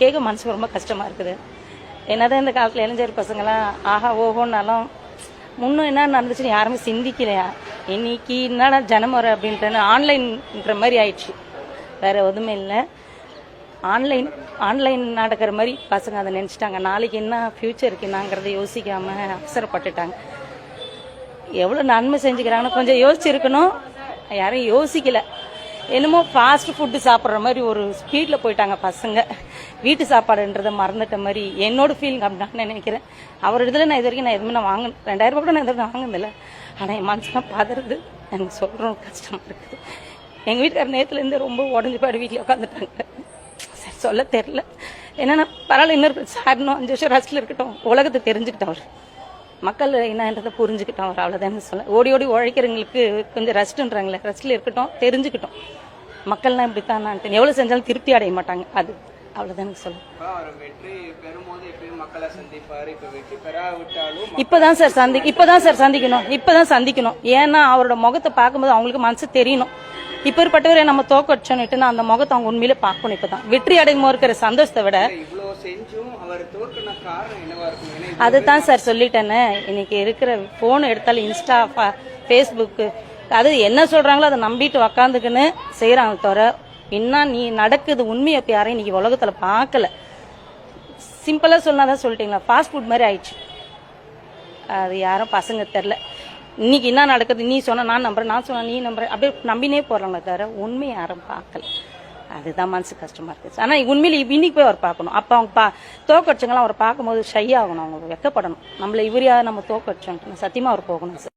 கேட்க மனசு ரொம்ப கஷ்டமாக இருக்குது. என்னதான் இந்த காலத்தில் இளைஞர் பசங்களாம் ஆஹா ஓஹோன்னாலும் முன்னும் என்ன நடந்துச்சுன்னு யாருமே சிந்திக்கலையா. இன்னைக்கு என்னடா ஜனமுறை அப்படின்ட்டு ஆன்லைன்ற மாதிரி ஆயிடுச்சு, வேற எதுவுமே இல்லை. ஆன்லைன் நடக்கிற மாதிரி பசங்க அதை நினச்சிட்டாங்க. நாளைக்கு என்ன ஃப்யூச்சருக்கு என்னங்கிறத யோசிக்காம அவசரப்பட்டுட்டாங்க. எவ்வளோ நன்மை செஞ்சுக்கிறாங்கன்னு கொஞ்சம் யோசிச்சிருக்கணும், யாரும் யோசிக்கல. என்னமோ ஃபாஸ்ட் ஃபுட்டு சாப்பிட்ற மாதிரி ஒரு ஸ்பீடில் போயிட்டாங்க பசங்க. வீட்டு சாப்பாடுன்றதை மறந்துட்ட மாதிரி என்னோட ஃபீலிங் அப்படின்னு நான் நினைக்கிறேன். அவர் இதில் நான் இது வரைக்கும் நான் எதுவுமே நான் வாங்கினேன், 2000 ரூபா கூட நான் எதுவும் வாங்கினதில்லை. ஆனால் என் மனசுலாம் பதறது, எனக்கு சொல்கிறோம் கஷ்டமாக இருக்குது. எங்கள் வீட்டுக்கார நேரத்துலேருந்து ரொம்ப உடஞ்சி பாடு வீட்டில் உட்காந்துட்டாங்க. சரி சொல்ல தெரில. என்னென்னா பரவாயில்ல, இன்னொரு சார் இன்னும் 5 வருஷம் ரெஸ்ட்டில் இருக்கட்டும், உலகத்தை தெரிஞ்சுக்கிட்டோம் அவர், மக்கள் என்னன்றதை புரிஞ்சுக்கிட்டோம் அவர், அவ்வளோதான் சொல்ல. ஓடி ஓடி உழைக்கிறவங்களுக்கு கொஞ்சம் ரெஸ்ட்டுன்றாங்களே, ரெஸ்ட்டில் இருக்கட்டும், தெரிஞ்சுக்கிட்டோம் மக்கள்லாம் இப்படித்தான் எவ்வளோ செஞ்சாலும் திருப்தி அடைய மாட்டாங்க. அது அவ்வளோதான் சொல்ல. இப்பதான் சார் சந்திக்கணும். ஏன்னா அவரோட முகத்தை பார்க்கும்போது அவங்களுக்கு மனசு தெரியணும். இப்பேற்பட்டவரை நம்ம தோக்கடிச்சோன்னுட்டு அந்த முகத்தை அவங்க உண்மையில பார்க்கணும். இப்பதான் வெற்றி அடையும் இருக்கிற சந்தோஷத்தை விட அதுதான் சார் சொல்லிட்டேன்னு. இன்னைக்கு இருக்கிற போன் எடுத்தாலும் இன்ஸ்டா, ஃபேஸ்புக்கு, அது என்ன சொல்றாங்களோ அதை நம்பிட்டு உக்காந்துக்குன்னு செய்யறாங்க தவிர இன்னும் நீ நடக்குது உண்மையை இப்போ யாரையும் இன்னைக்கு உலகத்துல பார்க்கல. சிம்பிளா சொன்னாதான் சொல்லிட்டீங்களா, ஃபாஸ்ட் ஃபுட் மாதிரி ஆயிடுச்சு. அது யாரும் பசங்க தெரில. இன்னைக்கு என்ன நடக்குது, நீ சொன்ன நான் நம்புறேன், நான் சொன்ன நீ நம்புறேன், அப்படியே நம்பினே போறாங்களே தவிர உண்மையை யாரும் பார்க்கல. அதுதான் மனசு கஷ்டமா இருக்குது. ஆனா உண்மையில இன்னைக்கு போய் அவர் பார்க்கணும். அப்ப அவங்க தோக்கடிச்சவங்களாம் அவர் பார்க்கும்போது ஷை ஆகணும், அவங்க வெக்கப்படணும். நம்மள இவரையா நம்ம தோக்கடிச்சோம் சத்தியமா அவர் போகணும் சார்.